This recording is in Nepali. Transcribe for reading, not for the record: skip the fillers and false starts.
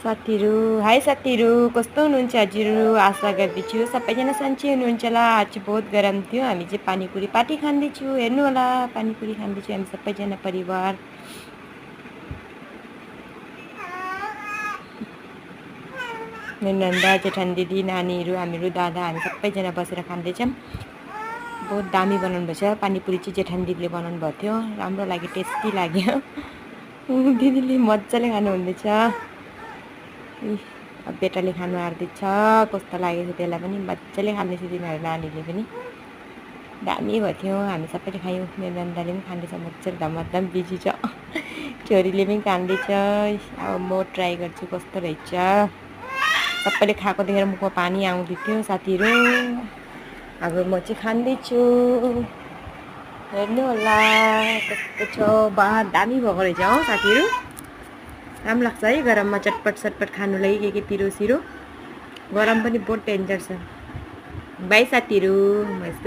साथीहरू हाई साथीहरू कस्तो हुनुहुन्छ हजुरहरू आशा गर्दछु सबैजना सन्चै हुनुहुन्छ होला आज चाहिँ बहुत गरम थियो हामी चाहिँ पानीपुरी पार्टी खाँदैछु हेर्नु होला पानीपुरी खाँदैछु हामी सबैजना परिवार मेरो नन्दा जेठानी दिदी नानीहरू हामीहरू दादा हामी सबैजना बसेर खाँदैछौँ बहुत दामी बनाउनु भएछ पानीपुरी चाहिँ जेठानी दिदीले बनाउनु भएको थियो राम्रो लाग्यो टेस्टी लाग्यो दिदीले मजाले खानुहुँदैछ अब बेटाले खानु आँट्दैछ कस्तो लागेको छ त्यसलाई पनि मजाले खाँदैछ तिनीहरू नानीले पनि दामी भएको थियो हामी सबैले खायौँ मेरो नन्दाले पनि खाँदैछ मजाले धमाधम बिजी छ छोरीले पनि खाँदैछ अब म ट्राई गर्छु कस्तो रहेछ सबैले खाएको देखेर मुखमा पानी आउँदै थियो साथीहरू अब म चाहिँ खाँदैछु हेर्नु होला कस्तो छ बा दामी भएको रहेछ हो साथीहरू राम्रो लाग्छ है गरममा चटपट सटपट खानुलाई के पिरो सिरो गरम पनि बहुत डेन्जर छ बाई साथीहरू